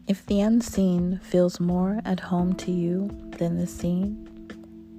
If the unseen feels more at home to you than the seen,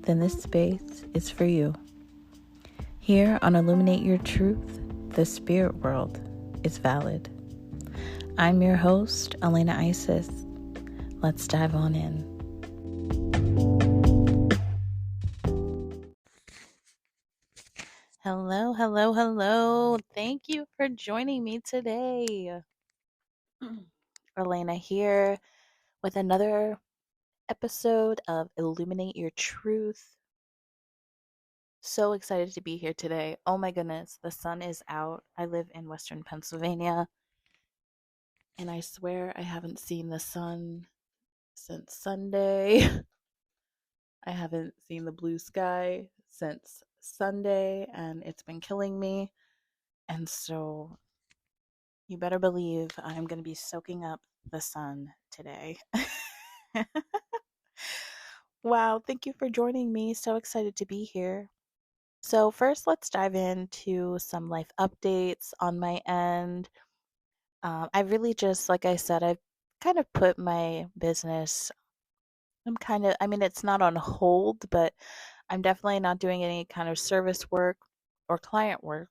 then this space is for you. Here on Illuminate Your Truth, the spirit world is valid. I'm your host, Elena Isis. Let's dive on in. Hello, hello, hello. Thank you for joining me today. Elena here with another episode of Illuminate Your Truth. So excited to be here today. Oh my goodness, the sun is out. I live in Western Pennsylvania, and I swear I haven't seen the sun since Sunday. I haven't seen the blue sky since Sunday, and it's been killing me. And so you better believe I'm going to be soaking up the sun today. Wow, thank you for joining me. So excited to be here. So, first, let's dive into some life updates on my end. I really just, like I said, I've kind of put my business, it's not on hold, but I'm definitely not doing any kind of service work or client work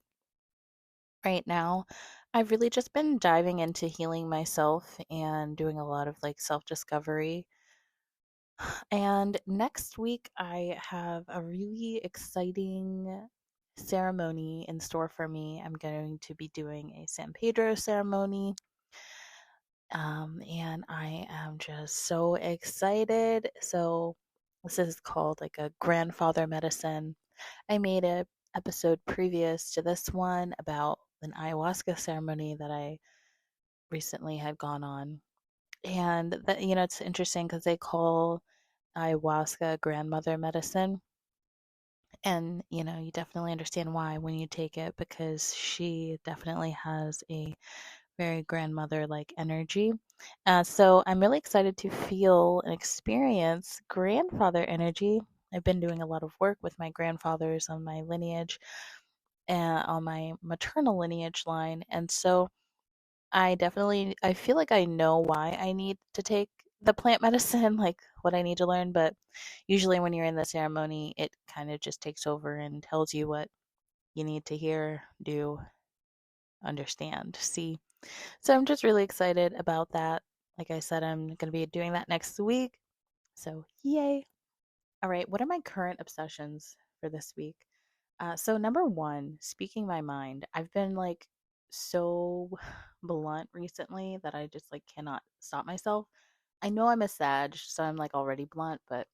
right now. I've really just been diving into healing myself and doing a lot of like self discovery. And next week, I have a really exciting ceremony in store for me. I'm going to be doing a San Pedro ceremony. And I am just so excited. So, this is called like a grandfather medicine. I made a episode previous to this one about an ayahuasca ceremony that I recently had gone on. And that, it's interesting because they call ayahuasca grandmother medicine. And, you definitely understand why when you take it because she definitely has a very grandmother like energy. So I'm really excited to feel and experience grandfather energy. I've been doing a lot of work with my grandfathers on my lineage and on my maternal lineage line. And so I feel like I know why I need to take the plant medicine, like what I need to learn, but usually when you're in the ceremony, it kind of just takes over and tells you what you need to hear, do, understand, see. So I'm just really excited about that. Like I said, I'm going to be doing that next week. So, yay. All right, what are my current obsessions for this week? So number one, speaking my mind. I've been like so blunt recently that I just like cannot stop myself. I know I'm a Sag, so I'm like already blunt, but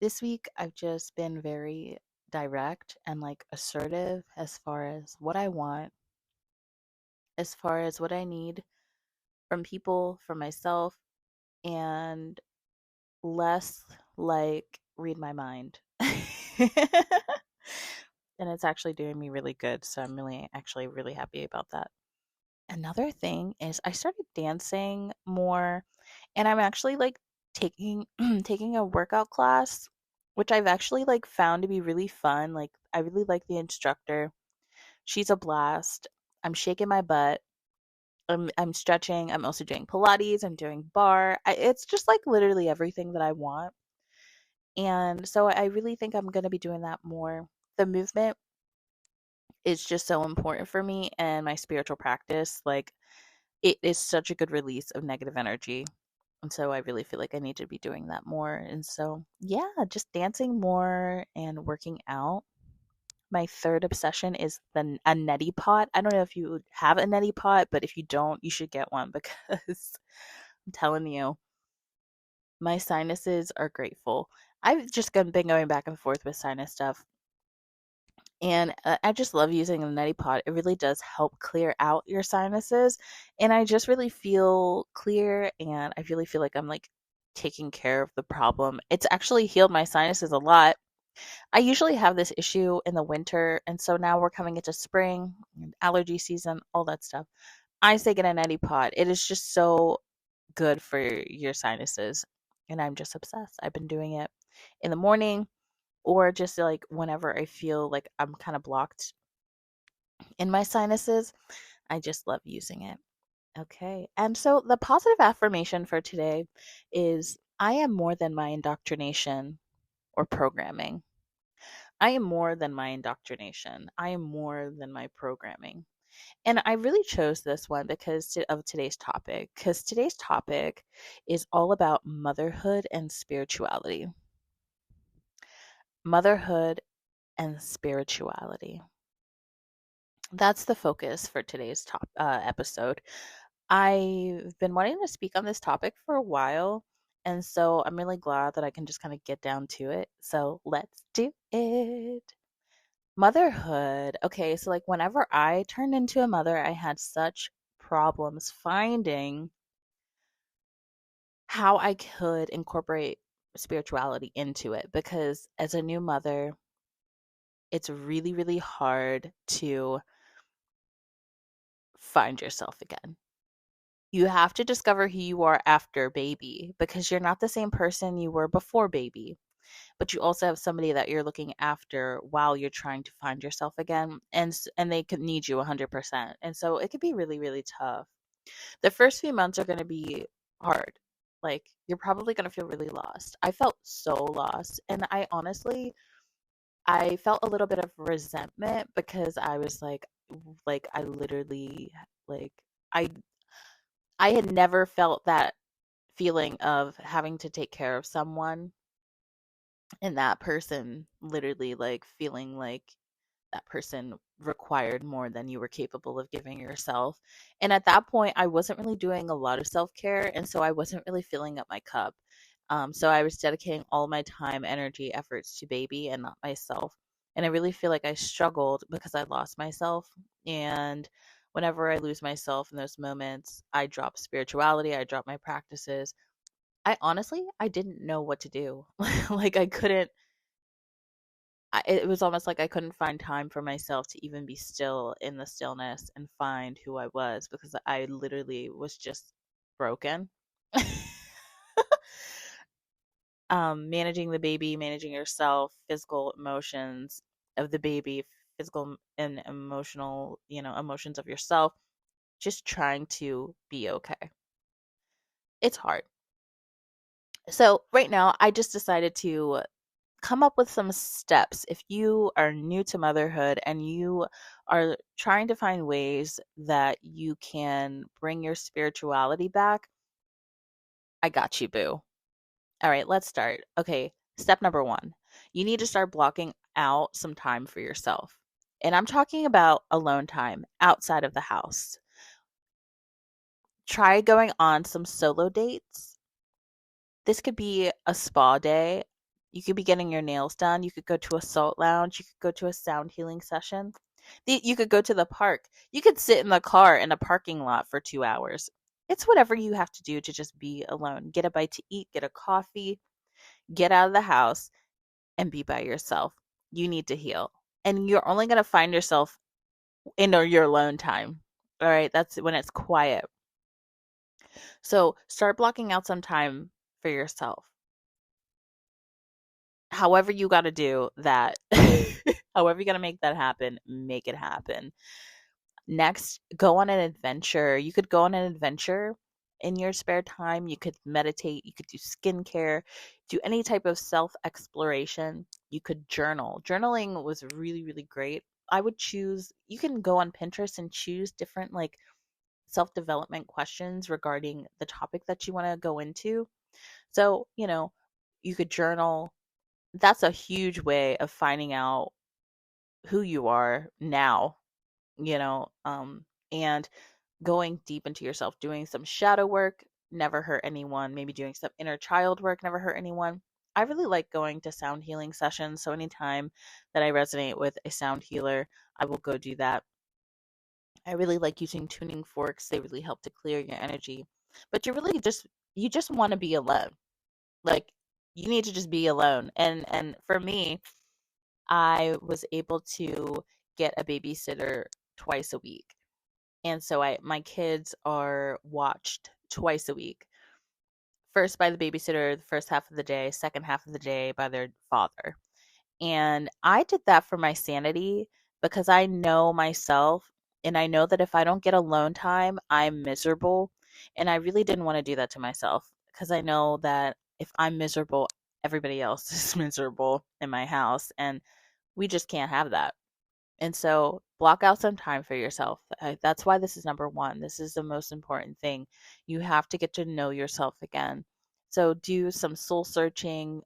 this week I've just been very direct and like assertive as far as what I want, as far as what I need from people, from myself, and less like read my mind. And it's actually doing me really good. So I'm really, actually, really happy about that. Another thing is I started dancing more, and I'm actually like taking taking a workout class, which I've actually like found to be really fun. Like I really like the instructor. She's a blast. I'm shaking my butt. I'm stretching. I'm also doing Pilates. I'm doing bar. It's just like literally everything that I want. And so I really think I'm going to be doing that more. The movement is just so important for me and my spiritual practice. Like it is such a good release of negative energy. And so I really feel like I need to be doing that more. And so, yeah, just dancing more and working out. My third obsession is a neti pot. I don't know if you have a neti pot, but if you don't, you should get one because I'm telling you, my sinuses are grateful. I've just been going back and forth with sinus stuff. And I just love using a neti pot. It really does help clear out your sinuses. And I just really feel clear and I really feel like I'm like taking care of the problem. It's actually healed my sinuses a lot. I usually have this issue in the winter. And so now we're coming into spring, and allergy season, all that stuff. I say get a neti pot. It is just so good for your sinuses. And I'm just obsessed. I've been doing it in the morning or just like whenever I feel like I'm kind of blocked in my sinuses. I just love using it. Okay. And so the positive affirmation for today is I am more than my indoctrination or programming. I am more than my indoctrination. I am more than my programming. And I really chose this one of today's topic, because today's topic is all about motherhood and spirituality. Motherhood and spirituality. That's the focus for today's episode. I've been wanting to speak on this topic for a while, and so I'm really glad that I can just kind of get down to it. So let's do it. Motherhood. Okay, so like whenever I turned into a mother, I had such problems finding how I could incorporate spirituality into it, because as a new mother, it's really, really hard to find yourself again. You have to discover who you are after baby, because you're not the same person you were before baby. But you also have somebody that you're looking after while you're trying to find yourself again, and they could need you 100%. And so it could be really, really tough. The first few months are going to be hard. Like, you're probably going to feel really lost. I felt so lost, and I felt a little bit of resentment, because I was like I literally, like, I I had never felt that feeling of having to take care of someone, and that person literally like feeling like that person required more than you were capable of giving yourself. And at that point, I wasn't really doing a lot of self care. And so I wasn't really filling up my cup. So I was dedicating all my time, energy, efforts to baby and not myself. And I really feel like I struggled because I lost myself. And whenever I lose myself in those moments, I drop spirituality, I drop my practices. I didn't know what to do. Like, I couldn't, it was almost like I couldn't find time for myself to even be still in the stillness and find who I was, because I literally was just broken. Managing the baby, managing yourself, physical emotions of the baby, physical and emotional, emotions of yourself, just trying to be okay. It's hard. So, right now, I just decided to come up with some steps if you are new to motherhood and you are trying to find ways that you can bring your spirituality back. I got you, boo. All right, let's start. Okay, step number one, you need to start blocking out some time for yourself. And I'm talking about alone time outside of the house. Try going on some solo dates. This could be a spa day. You could be getting your nails done. You could go to a salt lounge. You could go to a sound healing session. You could go to the park. You could sit in the car in a parking lot for 2 hours. It's whatever you have to do to just be alone. Get a bite to eat, get a coffee, get out of the house, and be by yourself. You need to heal. And you're only going to find yourself in your alone time. All right. That's when it's quiet. So start blocking out some time for yourself. However you got to do that, however you got to make that happen, make it happen. Next, go on an adventure. You could go on an adventure in your spare time. You could meditate, you could do skincare, do any type of self exploration. You could journal. Journaling was really, really great. I would choose, you can go on Pinterest and choose different like self development questions regarding the topic that you want to go into. So, you could journal. That's a huge way of finding out who you are now, you know, and going deep into yourself, doing some shadow work never hurt anyone, maybe doing some inner child work never hurt anyone. I really like going to sound healing sessions, so anytime that I resonate with a sound healer, I will go do that. I really like using tuning forks. They really help to clear your energy. But you just want to be alone. Like, you need to just be alone. And for me, I was able to get a babysitter twice a week. And so my kids are watched twice a week. First by the babysitter the first half of the day, second half of the day by their father. And I did that for my sanity, because I know myself. And I know that if I don't get alone time, I'm miserable. And I really didn't want to do that to myself because I know that if I'm miserable, everybody else is miserable in my house. And we just can't have that. And so block out some time for yourself. That's why this is number one. This is the most important thing. You have to get to know yourself again. So do some soul searching,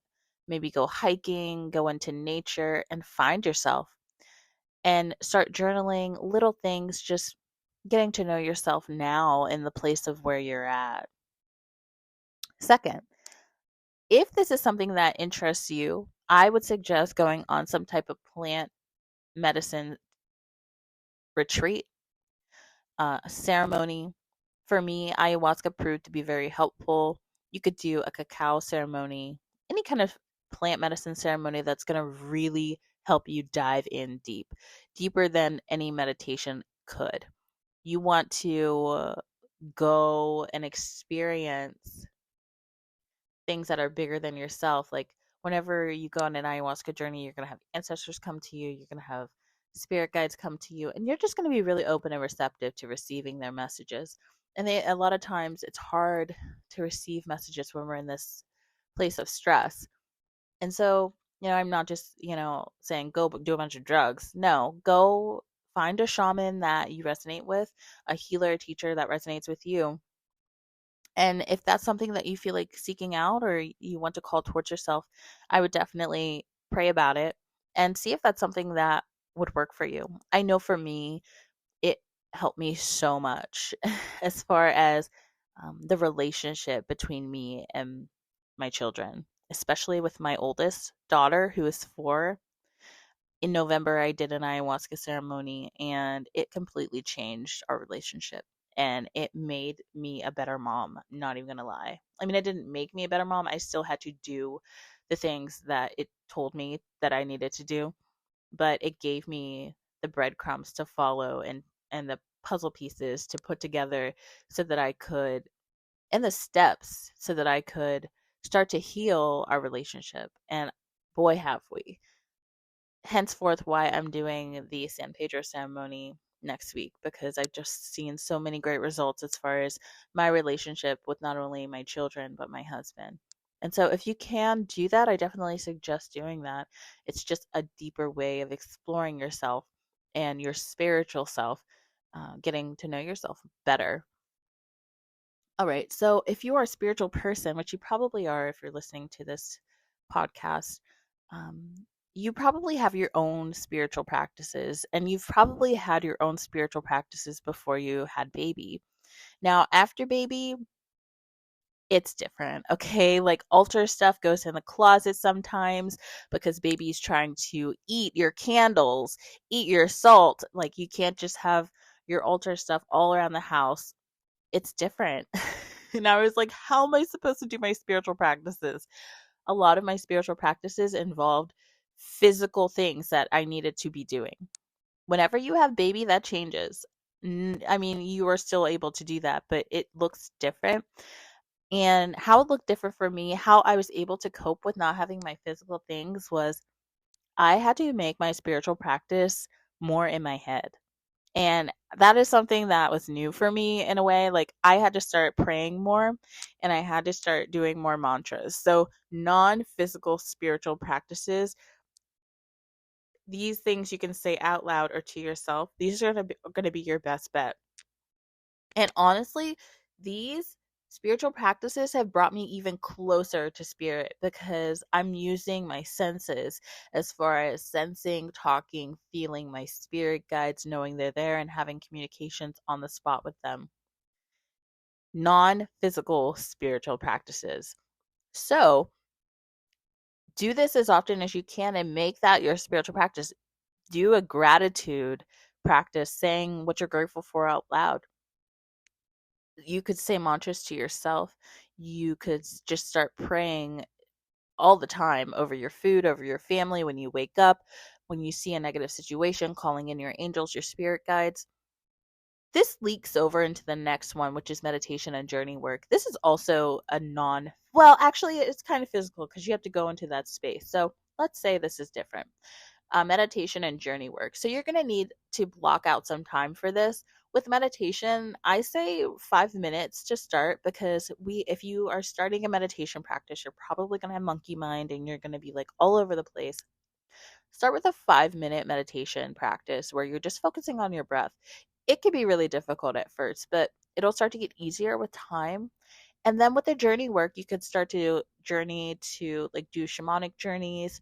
maybe go hiking, go into nature, and find yourself and start journaling little things, just getting to know yourself now in the place of where you're at. Second, if this is something that interests you, I would suggest going on some type of plant medicine retreat, a ceremony. For me, ayahuasca proved to be very helpful. You could do a cacao ceremony, any kind of plant medicine ceremony that's going to really help you dive in deep, deeper than any meditation could. You want to go and experience things that are bigger than yourself. Like whenever you go on an ayahuasca journey, you're going to have ancestors come to you, you're going to have spirit guides come to you, and you're just going to be really open and receptive to receiving their messages. And a lot of times it's hard to receive messages when we're in this place of stress. And so, I'm not just, saying go do a bunch of drugs. No, go find a shaman that you resonate with, a healer, a teacher that resonates with you, and if that's something that you feel like seeking out or you want to call towards yourself, I would definitely pray about it and see if that's something that would work for you. I know for me, it helped me so much as far as the relationship between me and my children, especially with my oldest daughter, who is 4. In November, I did an ayahuasca ceremony and it completely changed our relationship. And it made me a better mom. I'm not even gonna lie. I mean, it didn't make me a better mom. I still had to do the things that it told me that I needed to do, but it gave me the breadcrumbs to follow and the puzzle pieces to put together so that I could, and the steps so that I could start to heal our relationship. And boy, have we. Henceforth why I'm doing the San Pedro ceremony next week, because I've just seen so many great results as far as my relationship with not only my children but my husband. And so if you can do that, I definitely suggest doing that. It's just a deeper way of exploring yourself and your spiritual self, getting to know yourself better. All right. So if you are a spiritual person, which you probably are if you're listening to this podcast, um, you probably have your own spiritual practices, and you've probably had your own spiritual practices before you had baby. Now, after baby, it's different. Okay. Like altar stuff goes in the closet sometimes because baby's trying to eat your candles, eat your salt. Like you can't just have your altar stuff all around the house. It's different. And I was like, how am I supposed to do my spiritual practices? A lot of my spiritual practices involved physical things that I needed to be doing. Whenever you have baby, that changes. I mean, you are still able to do that, but it looks different. And how it looked different for me, how I was able to cope with not having my physical things was I had to make my spiritual practice more in my head. And that is something that was new for me in a way. Like I had to start praying more and I had to start doing more mantras. So non-physical spiritual practices, these things you can say out loud or to yourself, these are going to be your best bet. And honestly, these spiritual practices have brought me even closer to spirit because I'm using my senses as far as sensing, talking, feeling my spirit guides, knowing they're there, and having communications on the spot with them. Non physical spiritual practices. So, do this as often as you can and make that your spiritual practice. Do a gratitude practice, saying what you're grateful for out loud. You could say mantras to yourself. You could just start praying all the time over your food, over your family, when you wake up, when you see a negative situation, calling in your angels, your spirit guides. This leaks over into the next one, which is meditation and journey work. This is also a well, actually, it's kind of physical because you have to go into that space. So let's say this is different. meditation and journey work. So you're going to need to block out some time for this. With meditation, I say 5 minutes to start, because if you are starting a meditation practice, you're probably going to have monkey mind and you're going to be like all over the place. Start with a 5 minute meditation practice where you're just focusing on your breath. It can be really difficult at first, but it'll start to get easier with time. And then with the journey work, you could start to journey to like do shamanic journeys,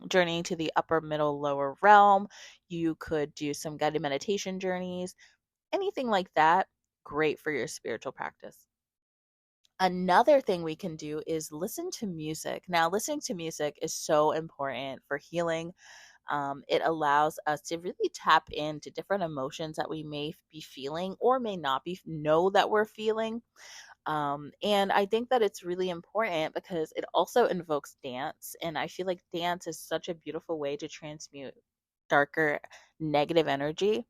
journeying to the upper, middle, lower realm. You could do some guided meditation journeys, anything like that. Great for your spiritual practice. Another thing we can do is listen to music. Now, listening to music is so important for healing. It allows us to really tap into different emotions that we may be feeling or may not be know that we're feeling. And I think that it's really important because it also invokes dance. And I feel like dance is such a beautiful way to transmute darker negative energy.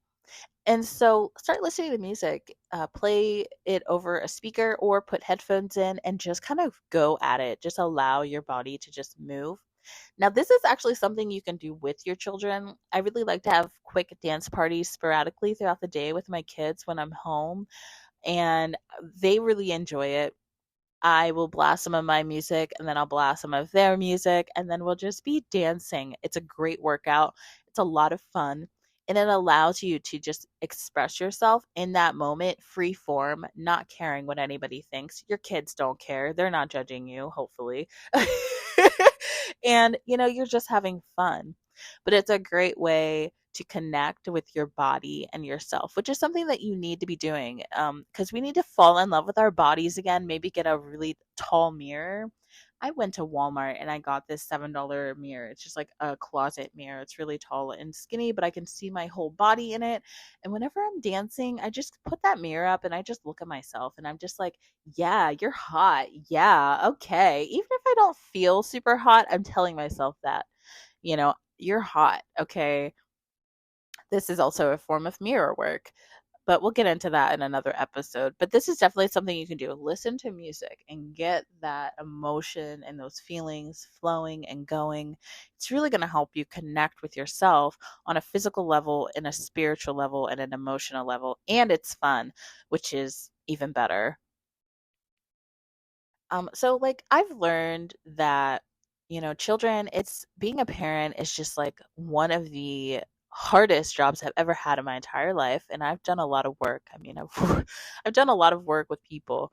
And so start listening to music, play it over a speaker or put headphones in and just kind of go at it. Just allow your body to just move. Now, this is actually something you can do with your children. I really like to have quick dance parties sporadically throughout the day with my kids when I'm home, and they really enjoy it. I will blast some of my music and then I'll blast some of their music and then we'll just be dancing. It's a great workout. It's a lot of fun. And it allows you to just express yourself in that moment, free form, not caring what anybody thinks. Your kids don't care. They're not judging you, hopefully. And, you're just having fun. But it's a great way to connect with your body and yourself, which is something that you need to be doing, because we need to fall in love with our bodies again, maybe get a really tall mirror. I went to Walmart and I got this $7 mirror. It's just like a closet mirror. It's really tall and skinny, but I can see my whole body in it. And whenever I'm dancing, I just put that mirror up and I just look at myself and I'm just like, yeah, you're hot. Yeah, okay. Even if I don't feel super hot, I'm telling myself that, you're hot. Okay. This is also a form of mirror work, but we'll get into that in another episode. But this is definitely something you can do. Listen to music and get that emotion and those feelings flowing and going. It's really going to help you connect with yourself on a physical level, and a spiritual level, and an emotional level. And it's fun, which is even better. So like I've learned that, children, it's being a parent is just like one of the hardest jobs I've ever had in my entire life. And I've done a lot of work. I mean, I've done a lot of work with people.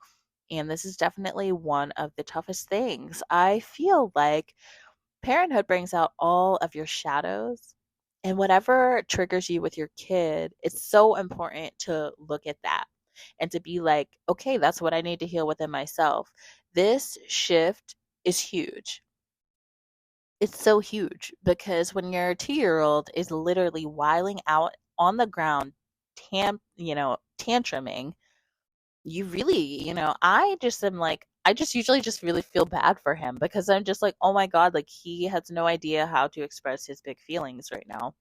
And this is definitely one of the toughest things. I feel like parenthood brings out all of your shadows, and whatever triggers you with your kid, it's so important to look at that and to be like, okay, that's what I need to heal within myself. This shift is huge. It's so huge because when your 2-year-old is literally wiling out on the ground, tantruming, you really, I just am like, I just usually just really feel bad for him because I'm just like, oh my God, like he has no idea how to express his big feelings right now.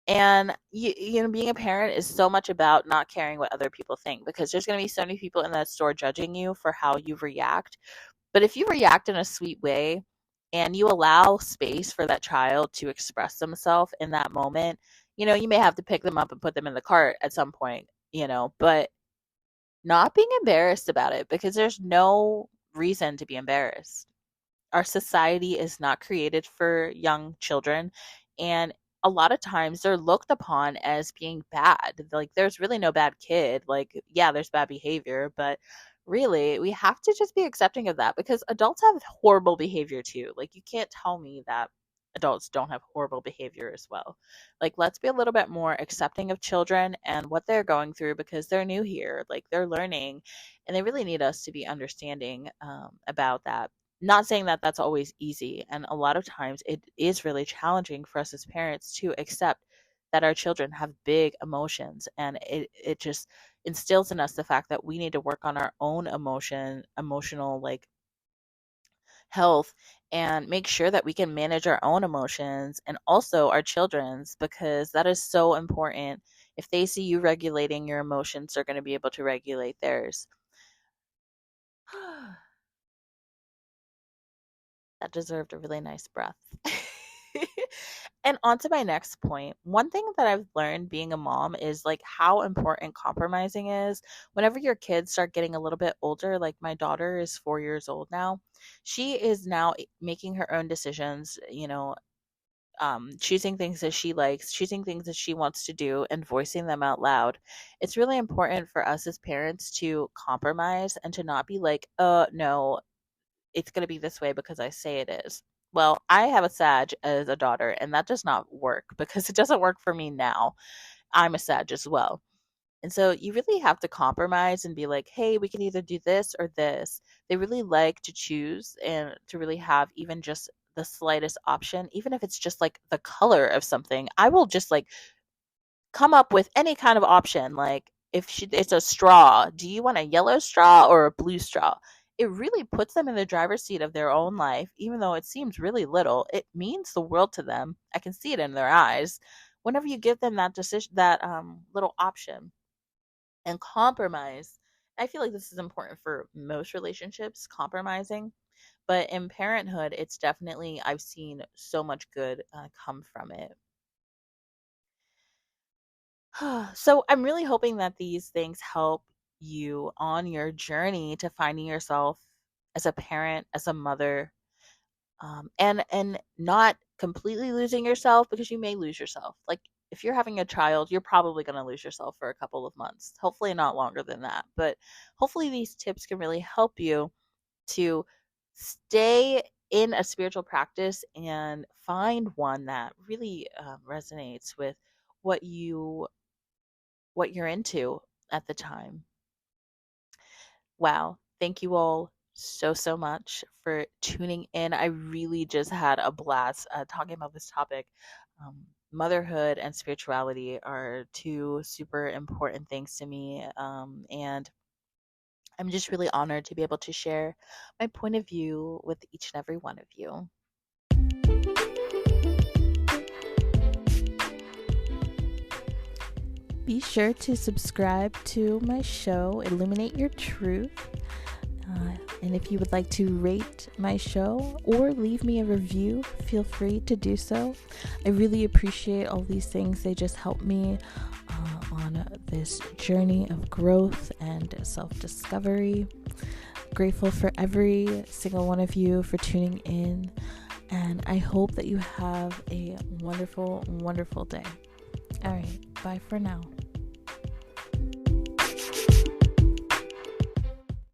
And being a parent is so much about not caring what other people think, because there's going to be so many people in that store judging you for how you react. But if you react in a sweet way and you allow space for that child to express themselves in that moment, you may have to pick them up and put them in the cart at some point, but not being embarrassed about it, because there's no reason to be embarrassed. Our society is not created for young children, and a lot of times they're looked upon as being bad. Like there's really no bad kid. Like yeah, there's bad behavior, but really we have to just be accepting of that, because adults have horrible behavior too. Like you can't tell me that adults don't have horrible behavior as well. Like let's be a little bit more accepting of children and what they're going through, because they're new here, like they're learning, and they really need us to be understanding about that. Not saying that that's always easy, and a lot of times it is really challenging for us as parents to accept that our children have big emotions, and it just instills in us the fact that we need to work on our own emotional like health, and make sure that we can manage our own emotions and also our children's, because that is so important. If they see you regulating your emotions, they're going to be able to regulate theirs. That deserved a really nice breath. And on to my next point. One thing that I've learned being a mom is like how important compromising is. Whenever your kids start getting a little bit older, like my daughter is 4 years old now, she is now making her own decisions, choosing things that she likes, choosing things that she wants to do, and voicing them out loud. It's really important for us as parents to compromise and to not be like, no, it's going to be this way because I say it is. Well, I have a Sag as a daughter, and that does not work because it doesn't work for me now. I'm a Sag as well. And so you really have to compromise and be like, hey, we can either do this or this. They really like to choose and to really have even just the slightest option, even if it's just like the color of something. I will just like come up with any kind of option. Like if it's a straw, do you want a yellow straw or a blue straw? It really puts them in the driver's seat of their own life, even though it seems really little. It means the world to them. I can see it in their eyes. Whenever you give them that decision, that little option, and compromise. I feel like this is important for most relationships, compromising. But in parenthood, it's definitely, I've seen so much good come from it. So I'm really hoping that these things help you on your journey to finding yourself as a parent, as a mother, and not completely losing yourself, because you may lose yourself. Like if you're having a child, you're probably going to lose yourself for a couple of months. Hopefully not longer than that. But hopefully these tips can really help you to stay in a spiritual practice and find one that really resonates with what you're into at the time. Wow. Thank you all so much for tuning in. I really just had a blast talking about this topic. Motherhood and spirituality are two super important things to me. And I'm just really honored to be able to share my point of view with each and every one of you. Be sure to subscribe to my show, Illuminate Your Truth. And if you would like to rate my show or leave me a review, feel free to do so. I really appreciate all these things. They just help me on this journey of growth and self-discovery. Grateful for every single one of you for tuning in. And I hope that you have a wonderful, wonderful day. All right, bye for now.